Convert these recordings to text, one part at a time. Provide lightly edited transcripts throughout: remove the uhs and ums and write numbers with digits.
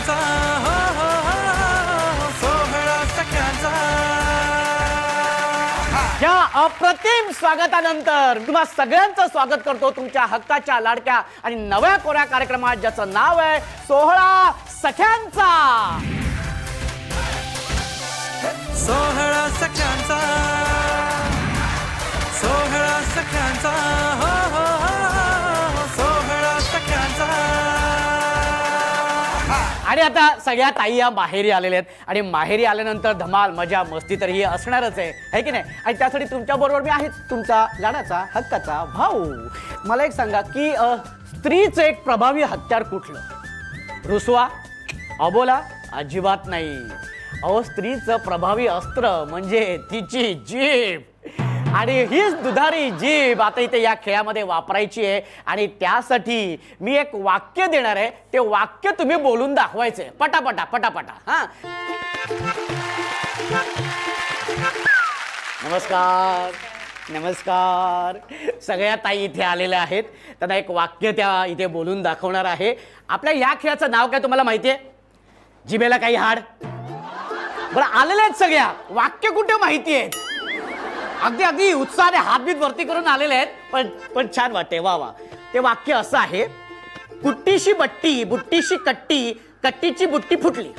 सख्यांचा हो हो हो सोहळा सख्यांचा. या अप्रतिम स्वागतानंतर तुम्हा सगळ्यांचं स्वागत करतो तुमच्या हक्काच्या लाडक्या आणि नव्या कोऱ्या कार्यक्रमात ज्याचं नाव आहे सोहळा सख्यांचा. सोहळा सख्यांचा सोहळा सख्यांचा हो हो हो सोहळा सख्यांचा. आणि आता सगळ्या ताई या माहेरी आलेल्या आहेत आणि माहेरी आल्यानंतर धमाल मजा मस्ती तर ही असणारच आहे की नाही. आणि त्यासाठी तुमच्या बरोबर मी आहे तुमचा लाडाचा हक्काचा भाऊ. मला एक सांगा की स्त्रीचं एक प्रभावी हत्यार कुठलं? रुसवा अबोला अजिबात नाही. अहो स्त्रीचं प्रभावी अस्त्र म्हणजे तिची जीभ. आणि हीच दुधारी जीभ आता इथे या खेळामध्ये वापरायची आहे. आणि त्यासाठी मी एक वाक्य देणार आहे. ते वाक्य तुम्ही बोलून दाखवायचंय पटापटा पटापटा. हा नमस्कार नमस्कार. सगळ्या ताई इथे आलेल्या आहेत. त्यांना एक वाक्य त्या इथे बोलून दाखवणार आहे. आपल्या या खेळाचं नाव काय तुम्हाला माहिती आहे? जिभेला काही हाड. बरं आलेल्या आहेत सगळ्या. वाक्य कुठे माहिती आहेत? अगदी अगदी उत्साहाने हातबीत वरती करून आलेले आहेत. पण छान वाटते. वा वा. ते वाक्य असं आहे, कुट्टीशी बट्टी बुट्टीशी कट्टी कट्टीची बुट्टी फुटली.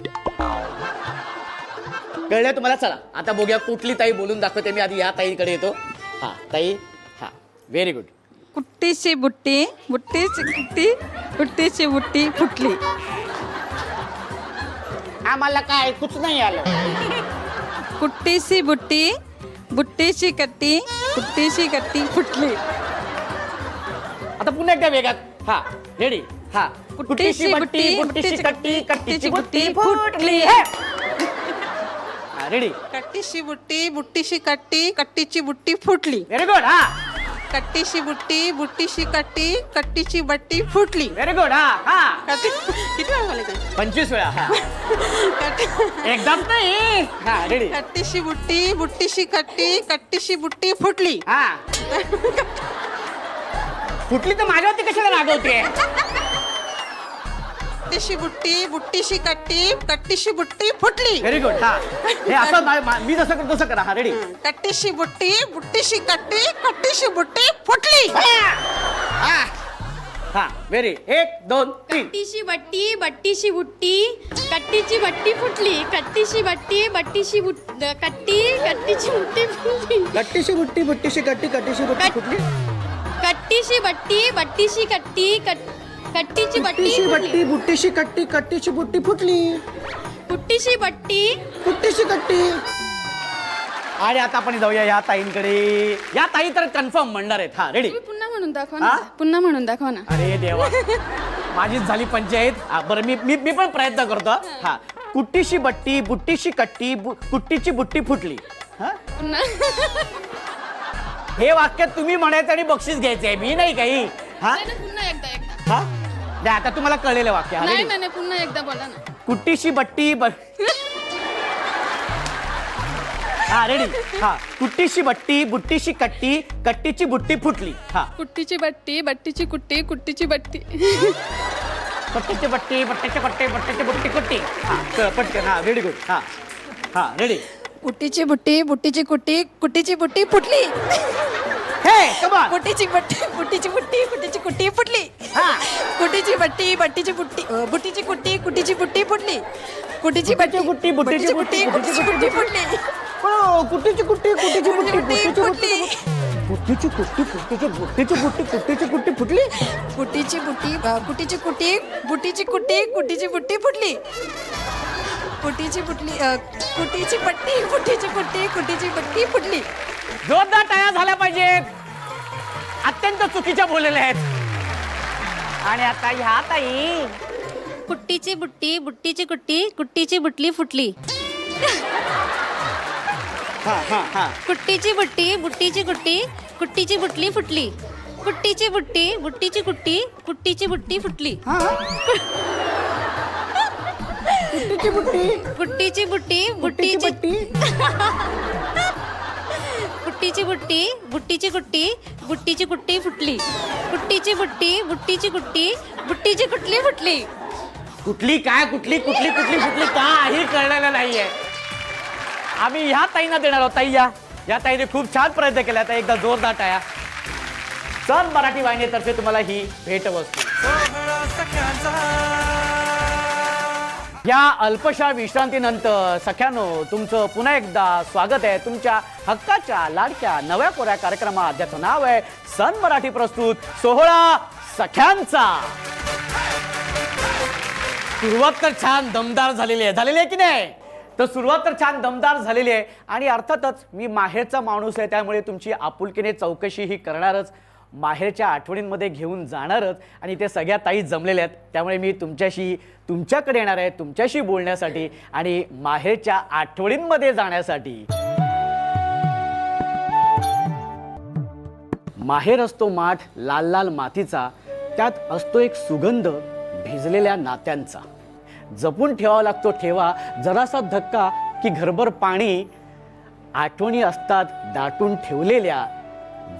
कळलं तुम्हाला? चला आता बघूया कुठली ताई बोलून दाखवते. मी आधी या ताईकडे येतो. हा ताई. हा व्हेरी गुड. कुट्टीची बुट्टी बुट्टीची कुट्टी कुट्टीची बुट्टी फुटली. आम्हाला काय कुछ नाही आलं. कुट्टीची बुट्टी बुट्टीची कट्टी कुट्टीची कट्टी फुटली. आता पुन्हा एकदा वेगात. हा रेडी. हा कुट्टीची बुट्टी बुट्टीशी कट्टी कट्टीची बुट्टी फुटली. रेडी. कट्टीची बुट्टी बुट्टीची कट्टी कट्टीची बुट्टी फुटली. Very good. हा कट्टीची बुट्टी बुट्टीची कट्टी कट्टीची बट्टी फुटली. Very good. हा हा किती वेळा झाले ते? 25 वेळा. हा एकदम नाही. हा रेडी. कट्टीची बुट्टी बुट्टीची कट्टी कट्टीची बुट्टी फुटली. हा फुटली तर माझ्यावरती कशाला रागवते? कट्टीची बुट्टी बुट्टीची कट्टी कट्टीची बुट्टी फुटली. Very good. हा हे असं मी जसं करतो तसं करा. हा रेडी. कट्टीची बुट्टी बुट्टीची कट्टी कट्टीची बुट्टी फुटली. हा व्हेरी. 1 2 3. कट्टीशी बट्टी बट्टीशी बुट्टी कट्टीची बट्टी फुटली. कट्टीशी बट्टी बट्टीशी कट्टी कट्टीची बुट्टी फुटली. कट्टीशी बुट्टी बुट्टीशी कट्टी कट्टीशी बुट्टी फुटली. कट्टीशी बट्टी बट्टीशी कट्टी कट्टीची बट्टी बुट्टीशी फुटली. बट्टी बुट्टीशी कट्टी कट्टीची बुट्टी फुटली. कुट्टीशी बट्टी बुट्टीशी कट्टी. आणि आता आपण जाऊया या ताईंकडे. या ताई तर कन्फर्म म्हणणार आहेत. हा रेडी. तुम्ही पुन्हा म्हणून दाखवा हा? ना. पुन्हा म्हणून दाखवा ना. अरे देवा माझीच झाली पंचायत. बरं मी पण प्रयत्न करतो. हा कुट्टीशी बट्टी बुट्टीशी कट्टी कुट्टीची बुट्टी फुटली. हा पुन्हा हे वाक्य तुम्ही म्हणायचं आणि बक्षीस घ्यायचंय. मी नाही काही. हा नाही, नाही, पुन्हा एकदा हा द्या आता तुम्हाला कळलेलं वाक्य. हा नाही ready? नाही नाही, पुन्हा एकदा बोला ना. कुट्टीशी बट्टी हा रेडी. हा कुट्टीशी बट्टी बुट्टीशी कट्टी कट्टीची बुट्टी फुटली. हा कुट्टीची बट्टी बट्टीची कुट्टी कुट्टीची बट्टी. बट्टीची बट्टी बट्टीची कट्टी बट्टीची बुट्टी कुट्टी. हा चल पटकन. हा व्हेरी गुड. हा हा रेडी. कुट्टीची बुट्टी बुट्टीची कुट्टी कुट्टीची बुट्टी फुटली. हे कम ऑन. कुट्टीची बट्टी बुट्टीची कुट्टी कुट्टीची कुट्टी फुटली. हा कुट्टीची बट्टी बट्टीची बुट्टी बुट्टीची कुट्टी कुट्टीची बुट्टी फुटली. कुट्टीची बट्टी बुट्टी बुट्टीची बुट्टी कुट्टीची बुट्टी फुटली. कुट्टीची कुट्टी कुट्टीची बुट्टी बुट्टी फुटली. कुट्टीची कुट्टी कुट्टीची बुट्टीची बुट्टी कुट्टीची कुट्टी फुटली. कुट्टीची बुट्टी कुट्टीची कुट्टी बुट्टीची कुट्टी कुट्टीची बुट्टी फुटली. कुट्टीची बुट्टी कुट्टीची बट्टी बुट्टीची कुट्टी कुट्टीची बट्टी फुटली. जोरदार टाळ्या झाल्या पाहिजेत. अत्यंत चुकीच्या बोललेल्या आहेत. आणि आता ह्या ताई. कुट्टीची बुट्टी बुट्टीची कुट्टी कुट्टीची बुटली फुटली. हा हा हा कुट्टीची बुट्टी बुट्टीची कुट्टी कुट्टीची बुटली फुटली. कुट्टीची बुट्टी बुट्टीची कुट्टी कुट्टीची बुट्टी फुटली. कुट्टीची बुट्टी कुट्टीची बुट्टी बुट्टीची बुट्टीची बुट्टी कुट्टीची बुट्टी बुट्टीची कुट्टी बुट्टीची कुट्टी फुटली. कुट्टीची बुट्टी बुट्टीची कुट्टी बुट्टीची कुटली फुटली. कुठली काय कुठली कुठली कुठली कुठली काही कळलेलं नाहीये. आम्ही ह्या ताईंना देणार आहोत. ताई या ताईने खूप छान प्रयत्न केला. आता एकदा जोरदार टाळ्या. सन मराठी वाहिनीतर्फे तुम्हाला ही भेटवस्तू. सोहळा सख्यांचा. या अल्पशा विश्रांतीनंतर सख्यानो तुमचं पुन्हा एकदा स्वागत आहे तुमच्या हक्काच्या लाडक्या नव्या कोऱ्या कार्यक्रमात, ज्याचं नाव आहे सन मराठी प्रस्तुत सोहळा सख्यांचा. सुरुवात तर छान दमदार झालेली आहे की नाही? तर सुरुवात तर छान दमदार झालेली आहे आणि अर्थातच मी माहेरचा माणूस आहे, त्यामुळे तुमची आपुलकीने चौकशी ही करणारच, माहेरच्या आठवणींमध्ये घेऊन जाणारच. आणि ते सगळ्या ताई जमलेल्या आहेत, त्यामुळे मी तुमच्याकडे येणार आहे तुमच्याशी बोलण्यासाठी आणि माहेरच्या आठवणींमध्ये जाण्यासाठी. माहेर असतो माठ लाल लाल मातीचा, त्यात असतो एक सुगंध भिजलेल्या नात्यांचा. जपून ठेवावा लागतो ठेवा, जरासा धक्का की घरभर पाणी. आठवणी असतात दाटून ठेवलेल्या,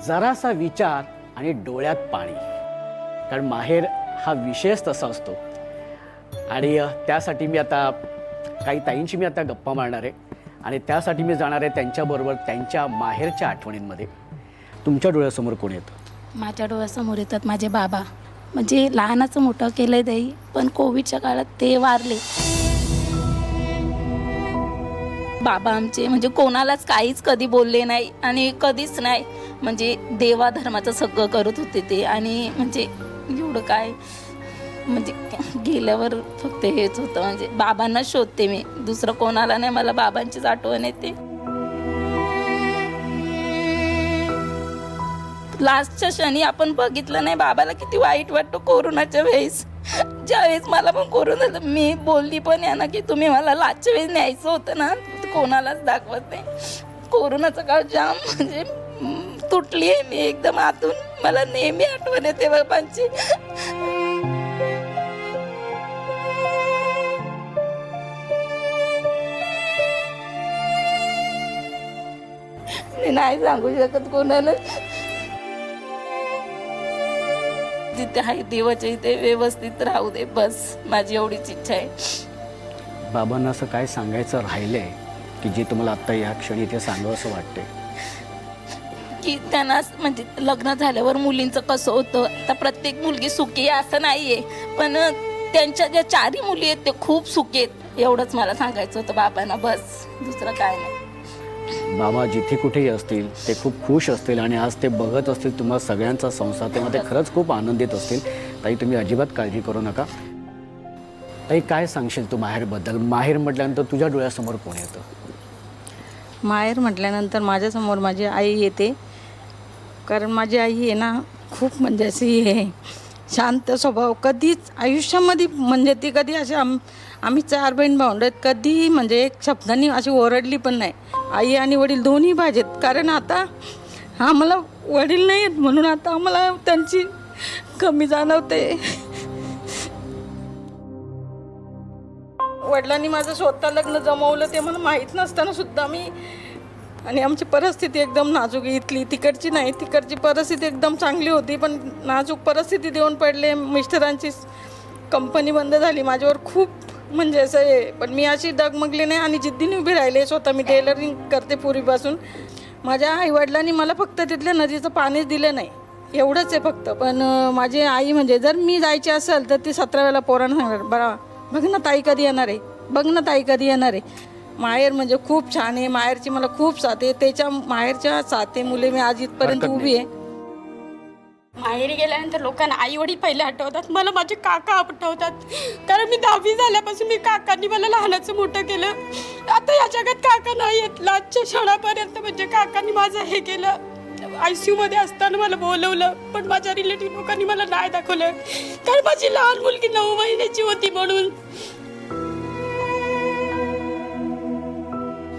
जरासा विचार आणि डोळ्यात पाणी. कारण माहेर हा विषयच तसा असतो. आणि त्यासाठी मी आता काही ताईंशी मी आता गप्पा मारणार आहे आणि त्यासाठी मी जाणार आहे त्यांच्याबरोबर त्यांच्या माहेरच्या आठवणींमध्ये. तुमच्या डोळ्यासमोर कोण येतं? माझ्या डोळ्यासमोर येतात माझे बाबा. म्हणजे लहानाचं मोठं केलंय ताई, पण कोविडच्या काळात ते वारले. बाबा आमचे म्हणजे कोणालाच काहीच कधी बोलले नाही आणि कधीच नाही, म्हणजे देवा धर्माचं सगळं करत होते ते. आणि म्हणजे एवढं काय, म्हणजे गेल्यावर फक्त हेच होतं, म्हणजे बाबांना शोधते मी, दुसरं कोणाला नाही. मला बाबांचीच आठवण येते. लास्टच्या क्षणी आपण बघितलं नाही बाबाला किती वाईट वाटतं. कोरोनाच्या वेळेस ज्यावेळेस मला पण कोरोना झालं, मी बोलली पण यांना की तुम्ही मला लास्टच्या वेळेस न्यायचं होतं ना, कोणालाच दाखवत नाही. कोरोनाचा काळ जाम म्हणजे तुटली आहे मी एकदम आतून. मला नेहमी आठवण येते बाबांची. मी नाही सांगू शकत कोणाला. जिथे आहे देवाच्या इथे व्यवस्थित राहू दे, बस माझी एवढीच इच्छा आहे. बाबांना असं काय सांगायचं राहिलंय की जे तुम्हाला आता या क्षणी इथे सांगावं असं वाटतंय? की त्यांना म्हणजे लग्न झाल्यावर मुलींचं कसं होतं, आता प्रत्येक मुलगी सुखी आहे असं नाहीये, पण त्यांच्या ज्या 4 मुली आहेत ते खूप सुखी आहेत, एवढंच मला सांगायचं होतं बाबांना, बस दुसरं काय नाही. बाबा जिथे कुठेही असतील ते खूप खुश असतील आणि आज ते बघत असतील तुम्हाला सगळ्यांचा संसार, तेव्हा ते खरंच खूप आनंदित असतील. ताई तुम्ही अजिबात काळजी करू नका. ताई काय सांगशील तू माहेरबद्दल? माहेर म्हटल्यानंतर तुझ्या डोळ्यासमोर कोण येतं? माहेर म्हटल्यानंतर माझ्यासमोर माझी आई येते. कारण माझी आई आहे ना खूप म्हणजे अशी आहे शांत स्वभाव. कधीच आयुष्यामध्ये म्हणजे ती कधी अशी आम्ही 4 बहीण भावंड आहेत, कधी म्हणजे एक शब्दांनी अशी ओरडली पण नाही. आई आणि वडील दोन्ही पाहिजेत. कारण आता आम्हाला वडील नाही आहेत म्हणून आता आम्हाला त्यांची कमी जाणवते. वडिलांनी माझं स्वतः लग्न जमवलं ते मला माहीत नसताना सुद्धा मी, आणि आमची परिस्थिती एकदम नाजूक, इथली तिकडची नाही, तिकडची परिस्थिती एकदम चांगली होती पण नाजूक परिस्थिती देऊन पडले. मिस्टरांची कंपनी बंद झाली, माझ्यावर खूप म्हणजे असं आहे, पण मी अशी डगमगली नाही आणि जिद्दीने उभी राहिले. स्वतः मी टेलरिंग करते पूर्वीपासून. माझ्या आईवडिलांनी मला फक्त तिथल्या नदीचं पाणीच दिलं नाही, एवढंच आहे फक्त. पण माझी आई म्हणजे जर मी जायची असेल तर ती 17 वेळेला पोरांना सांगणार, बरा बघ ना ताई कधी येणार आहे, बघ ना ताई कधी येणार आहे. माहेर म्हणजे खूप छान आहे. माहेरची मला खूप साथ आहे. त्याच्या माहेरच्या साथे मुले मी आज इथपर्यंत उभी आहे. माहेरी गेल्यानंतर लोकांना आई वडील पहिले आठवतात, मला माझे काका आठवतात. कारण मी 10वी झाल्यापासून मी काकांनी मला लहानाचं मोठं केलं. आता या जगात काका नाही आहेत. लास्टच्या क्षणापर्यंत म्हणजे काकांनी माझं हे केलं. ICU मध्ये असताना मला बोलवलं पण माझ्या रिलेटिव्ह लोकांनी मला नाही दाखवलं, कारण माझी लहान मुलगी 9 महिन्याची होती म्हणून.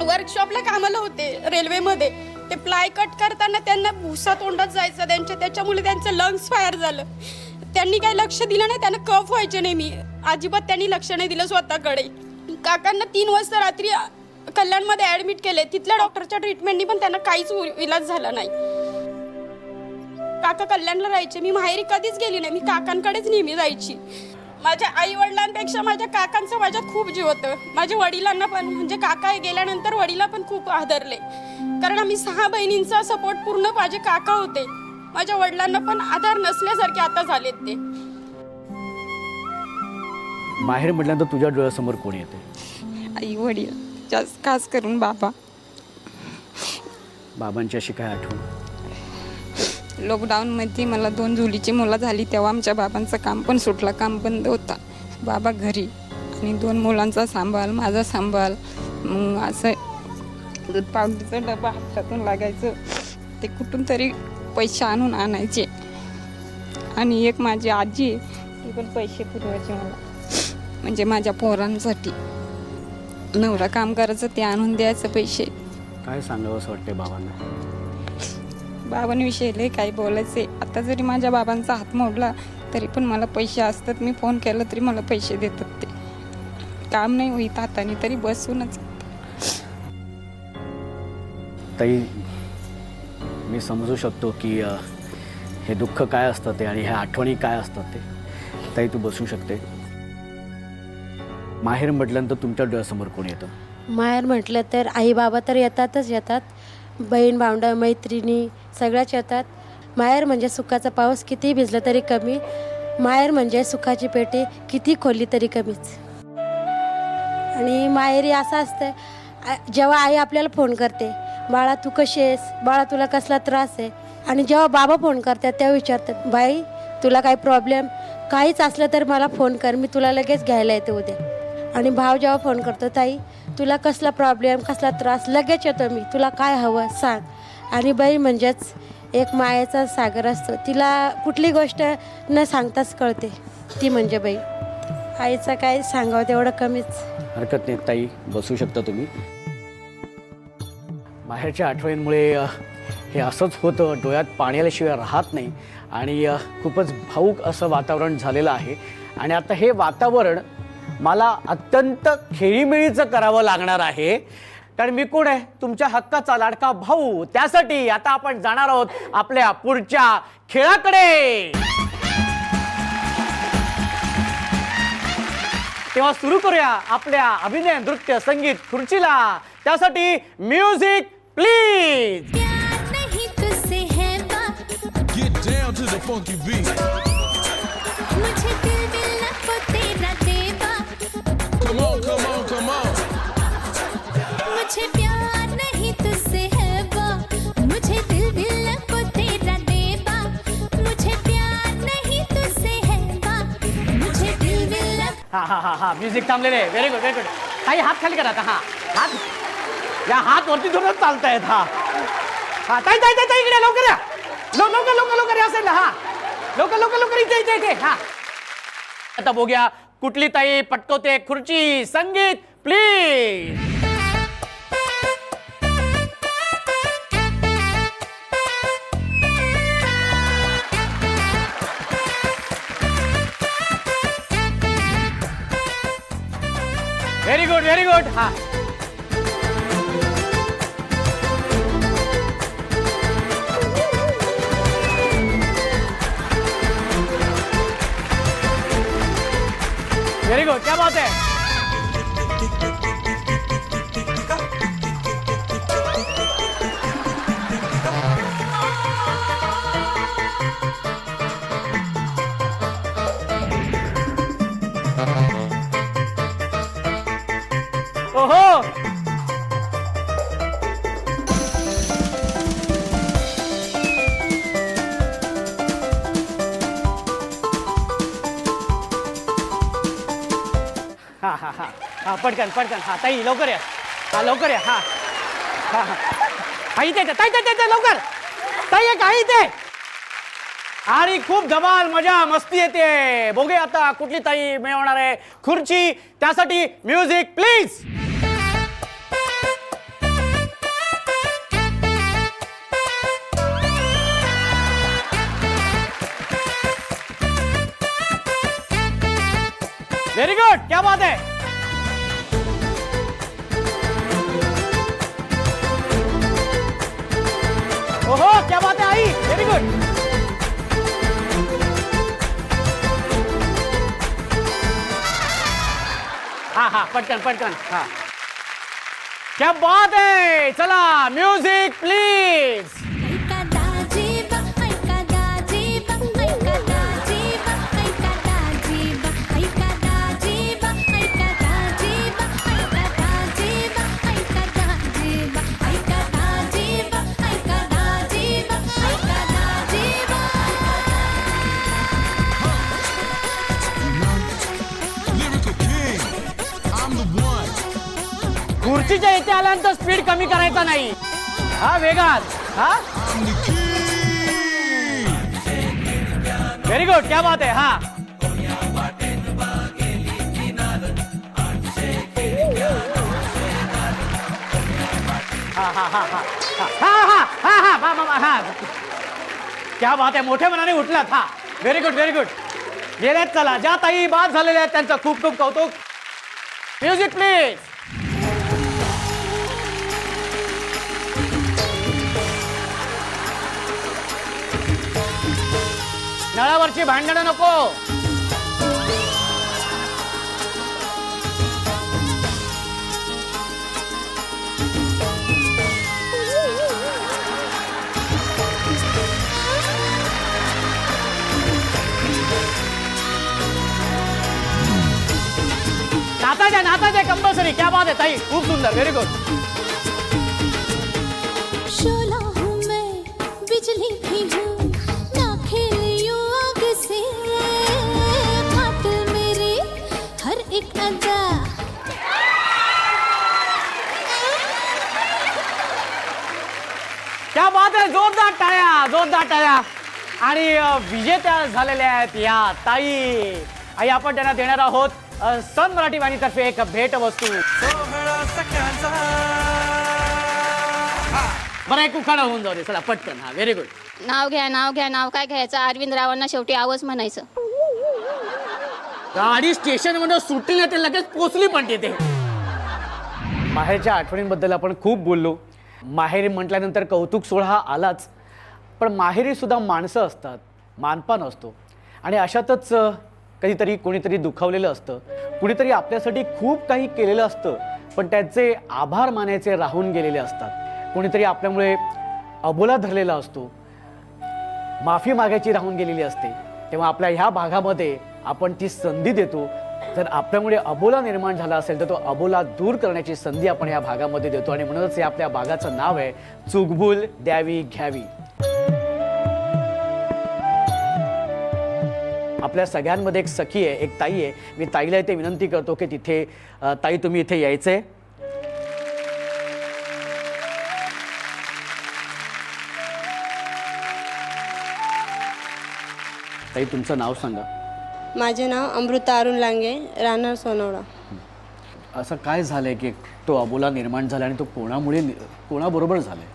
वर्कशॉपला कामाला होते रेल्वेमध्ये. ते प्लाय कट करताना त्यांना भुसा तोंडात जायचा त्यांच्या, त्याच्यामुळे त्यांचं लंग्स फायर झालं. त्यांनी काही लक्ष दिलं नाही, त्यांना कफ व्हायचे नाही. मी अजिबात त्यांनी लक्ष नाही दिलं स्वतःकडे. काकांना 3 वाजता रात्री कल्याणमध्ये ॲडमिट केले. तिथल्या डॉक्टरच्या ट्रीटमेंटनी पण त्यांना काहीच इलाज झाला नाही. काका कल्याणला राहायचे, मी माहेरी कधीच गेली नाही, मी काकांकडेच नेहमी जायची. माझ्या आई वडिलांपेक्षा माझ्या काकांचं माझ्यात खूप जीव होतं. माझ्या वडिलांना पण, म्हणजे काका गेल्यानंतर वडिला पण खूप आदरले, कारण आम्ही 6 बहिणींचा सपोर्ट पूर्ण माझे काका होते. माझ्या वडिलांना पण आधार नसल्यासारखे आता झालेत ते. माहेर म्हटल्यानंतर तुझ्या डोळ्यासमोर कोण येते? आई वडील, जास्त खास करून बाबा. बाबांची अशी काय आठवण? लॉकडाऊनमध्ये मला 2 जुलीची मुलं झाली तेव्हा आमच्या बाबांचं काम पण सुटलं, काम बंद होता. बाबा घरी आणि 2 मुलांचा सांभाळ, माझा सांभाळ. मग असं दूध पावडरचा डबा हातातून लागायचं, ते कुठून तरी पैसे आणून आणायचे. आणि एक माझी आजी आहे, ती पण पैसे पुरवायचे मला, म्हणजे माझ्या पोरांसाठी. नवरा काम करायचं, ते आणून द्यायचं पैसे. काय सांगावं असं वाटतंय बाबांना? बाबांविषयी लय काही बोलायचे. आता जरी माझ्या बाबांचा हात मोडला तरी पण मला पैसे असतात, मी फोन केला तरी मला पैसे देतात. ते काम नाही होईत हाताने तरी बसूनच. ताई, मी समजू शकतो की हे दुःख काय असतं ते आणि ह्या आठवणी काय असतात ते. ताई, तू बसू शकते. माहेर म्हटल्यानंतर तुमच्या डोळ्यासमोर कोण येतं? माहेर म्हटलं तर आई बाबा तर येतातच येतात, बहीण भावंडं मैत्रिणी सगळ्याच येतात. माहेर म्हणजे सुखाचा पाऊस कितीही भिजला तरी कमी. माहेर म्हणजे सुखाची पेटी किती खोलली तरी कमीच. आणि माहेरी असं असतं, जेव्हा आई आपल्याला फोन करते, बाळा तू कशी आहेस, बाळा तुला कसला त्रास आहे, आणि जेव्हा बाबा फोन करतात तेव्हा विचारतात, बाई तुला काही प्रॉब्लेम काहीच असलं तर मला फोन कर, मी तुला लगेच घ्यायला येते उद्या. आणि भाव जेव्हा फोन करतो, ताई तुला कसला प्रॉब्लेम कसला त्रास, लगेच येतो मी, तुला काय हवं सांग. आणि बाई म्हणजेच एक मायेचा सागर असतो, तिला कुठली गोष्ट न सांगताच कळते, ती म्हणजे बाई. आईचं काय सांगावं तेवढं कमीच. हरकत नाही ताई, बसू शकता तुम्ही. माहेरच्या आठवणींमुळे हे असंच होतं, डोळ्यात पाणी आल्याशिवाय राहत नाही. आणि खूपच भावूक असं वातावरण झालेलं आहे. आणि आता हे वातावरण मला अत्यंत खेळीमेळीचं करावं लागणार आहे, कारण मी कोण आहे? तुमच्या हक्काचा लाडका भाऊ. त्यासाठी आता आपण जाणार आहोत आपल्या पुढच्या खेळाकडे. तेव्हा सुरू करूया आपल्या अभिनय नृत्य संगीत खुर्चीला. त्यासाठी music please. Get down to the funky beat. Come on, come on, come on. मुझे प्यार नहीं तुझसे है बा, मुझे दिल दिल को तेरा देबा. मुझे प्यार नहीं तुझसे है बा, मुझे दिल दिल. हा हा हा हा म्युझिक थांबलेले. Very good, very good. काही हात खाली करा आता. हा हात, या हात वरती धरूनच चालतायत. हा हा ताई ताई ताई इकडे लवकर या, लवकर लवकर लवकर या साईडला. हा लवकर लवकर लवकर, इथे इथे इथे. हा आता बघूया कुठली ताई पटकवते खुर्ची. संगीत please. Very good, very good. हा वेरी गुड, क्या बात है. ओहो, हा हा हा हा पटकन पटकन. हा ताई लवकर या. हा लवकर या. हा हा हा इथे ताई ताई ताई लवकर. ताई एक आहे इथे. आणि खूप धमाल मजा मस्ती येते. बघूया आता कुठली ताई मिळवणार आहे खुर्ची. त्यासाठी म्युझिक प्लीज. वेरी गुड, क्या बात है. ओहो, क्या बात है आई. Very good. हा पटकन पटकन हा. क्या बात आहे. चला म्युझिक प्लीज. ऐका दाजीबा ऐका दाजीबा ऐका दाजीबा ऐका दाजीबा ऐका दाजीबा ऐका दाजीबा ऐका दाजीबा ऐका दाजीबा ऐका दाजीबा ऐका दाजीबा ऐका Dajiba. Lyrical king, I'm the one. खुर्चीच्या इथे आल्यानंतर स्पीड कमी करायचा नाही. हा वेगात. हा I'm the king. Very good. क्या बात आहे. हा क्या बात आहे. मोठ्या मनाने उठलात. हा व्हेरी गुड व्हेरी गुड. गेल्यात. चला ज्या ताई बाद झालेल्या आहेत त्यांचं खूप खूप कौतुक. Music please. नळावरची भांडणं नको. नाचायचे कंपल्सरी. क्या बात आहे ताई. खूप सुंदर. Very good. शोला हूँ मैं बिजली भी हूँ ना खेलियो आग से कातिल मेरी हर एक अदा. क्या बात आहे. जोरदार टाळ्या जोरदार टाळ्या. आणि विजेत्या झालेल्या आहेत या ताई. आई आपण त्यांना देणार आहोत सन मराठी वाहिनीतर्फे एक भेट वस्तू. सोहळा सख्यांचा. बरं एक उखाणा होऊन जाऊ दे. चला पटकन. हा व्हेरी गुड. नाव घ्या नाव घ्या नाव काय घ्यायचं. अरविंद रावांना शेवटी आवच म्हणायचं. गाडी स्टेशन मध्ये सुटली नाही ते लगेच पोचली पण तिथे. माहेरच्या आठवणींबद्दल आपण खूप बोललो. माहेरी म्हटल्यानंतर कौतुक सोहळा हा आलाच. पण माहेरी सुद्धा माणसं असतात. मानपान असतो. आणि अशातच कधीतरी कोणीतरी दुखावलेलं असतं. कुणीतरी आपल्यासाठी खूप काही केलेलं असतं पण त्याचे आभार मानायचे राहून गेलेले असतात. कोणीतरी आपल्यामुळे अबोला धरलेला असतो. माफी मागायची राहून गेलेली असते. तेव्हा आपल्या ह्या भागामध्ये आपण ती संधी देतो. जर आपल्यामुळे अबोला निर्माण झाला असेल तर तो अबोला दूर करण्याची संधी आपण ह्या भागामध्ये देतो. आणि म्हणूनच हे आपल्या भागाचं नाव आहे चुकभूल द्यावी घ्यावी. आपल्या सगळ्यांमध्ये एक सखी आहे. एक ताई आहे. मी ताईला इथे विनंती करतो की तिथे ताई तुम्ही इथे यायचंय. ताई तुमचं नाव सांगा. माझे नाव अमृता अरुण लांगे, राहणार सोनवडा. असं काय झालंय की तो अबोला निर्माण झाला आणि तो कोणाबरोबर झालाय?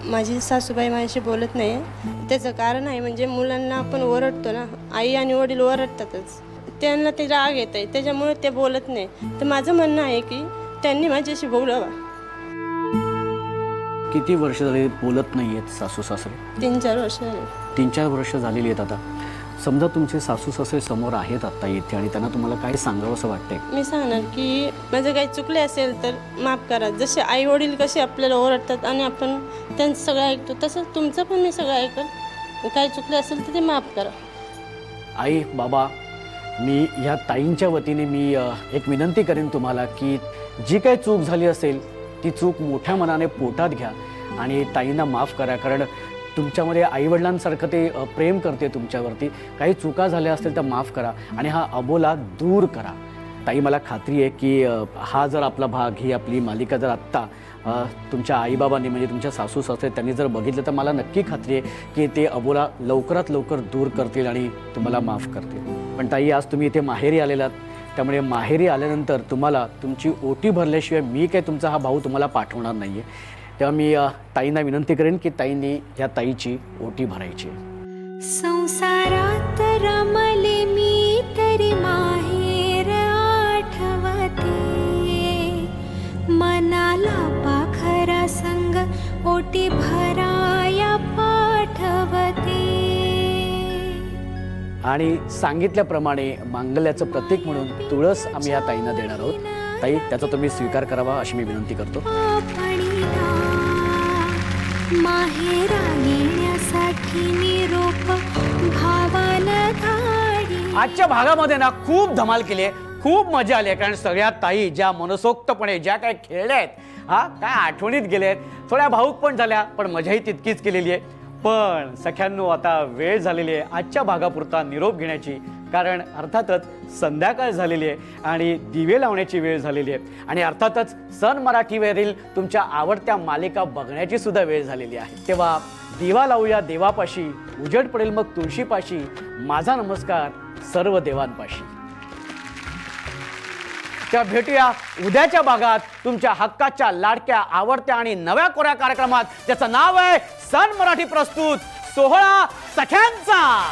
माझी सासूबाई माझ्याशी बोलत नाही. त्याचं कारण आहे म्हणजे मुलांना आपण ओरडतो ना, आई आणि वडील ओरडतातच. त्यांना ते राग येत आहे त्याच्यामुळे ते बोलत नाही. तर माझं म्हणणं आहे की त्यांनी माझ्याशी बोलावं. किती वर्ष झाली बोलत नाहीयेत सासू सासरे? 3-4 वर्ष झाली. 3-4 वर्ष झालेली आहेत. आता समजा तुमचे सासू सासरे समोर आहेत आता इथे आणि त्यांना तुम्हाला काय सांगावं असं वाटतंय? मी सांगणार की माझं काही चुकले असेल तर माफ करा. जसे आई वडील कसे आपल्याला ओरडतात आणि आपण त्यांचं सगळं ऐकतो तसं तुमचं पण मी सगळं ऐकल. काही चुकले असेल तर ते माफ करा. आई बाबा मी ह्या ताईंच्या वतीने मी एक विनंती करेन तुम्हाला की जी काही चूक झाली असेल ती चूक मोठ्या मनाने पोटात घ्या आणि ताईंना माफ करा. कारण तुमच्यामध्ये आईवडिलांसारखं ते प्रेम करते तुमच्यावरती. काही चुका झाल्या असतील तर माफ करा आणि हा अबोला दूर करा. ताई मला खात्री आहे की हा जर आपला भाग ही आपली मालिका जर आत्ता तुमच्या आईबाबांनी म्हणजे तुमच्या सासू सासरे त्यांनी जर बघितलं तर मला नक्की खात्री आहे की ते अबोला लवकरात लवकर दूर करतील आणि तुम्हाला माफ करतील. पण ताई आज तुम्ही इथे माहेरी आलेलात त्यामुळे माहेरी आल्यानंतर तुम्हाला तुमची ओटी भरल्याशिवाय मी काय तुमचा हा भाऊ तुम्हाला पाठवणार नाही आहे. तेव्हा मी ताईंना विनंती करेन की ताईंनी ह्या ताईची ओटी भरायची. संसारात रमले मी तरी माहेर आठवते. मनाला पाखरा संग ओटी भराया पाठवते. आणि सांगितल्याप्रमाणे मांगल्याचं प्रतीक म्हणून तुळस आम्ही या ताईंना देणार आहोत. ताई, त्याचा तुम्ही स्वीकार करावा अशी मी विनंती करतो. माहेरा येण्यासाठी निरोप भावाला धाडी. आजच्या भागामध्ये ना खूप धमाल केली आहे, खूप मजा आली आहे. कारण सगळ्या ताई ज्या मनसोक्तपणे ज्या काय खेळल्या आहेत, काय आठवणीत गेल्या आहेत, थोड्या भाऊक पण झाल्या, पण मजाही तितकीच केलेली आहे. पण सख्यांनो, आता वेळ झालेली आहे आजच्या भागापुरता निरोप घेण्याची. कारण अर्थातच संध्याकाळ झालेली आहे आणि दिवे लावण्याची वेळ झालेली आहे. आणि अर्थातच सन मराठीवरील तुमच्या आवडत्या मालिका बघण्याची सुद्धा वेळ झालेली आहे. तेव्हा दिवा लावूया देवापाशी, उजेड पडेल मग तुळशीपाशी, माझा नमस्कार सर्व देवांपाशी. तेव्हा भेटूया उद्याच्या भागात तुमच्या हक्काच्या, लाडक्या, आवडत्या आणि नव्या कोऱ्या कार्यक्रमात, ज्याचं नाव आहे सन मराठी प्रस्तुत सोहळा सख्यांचा.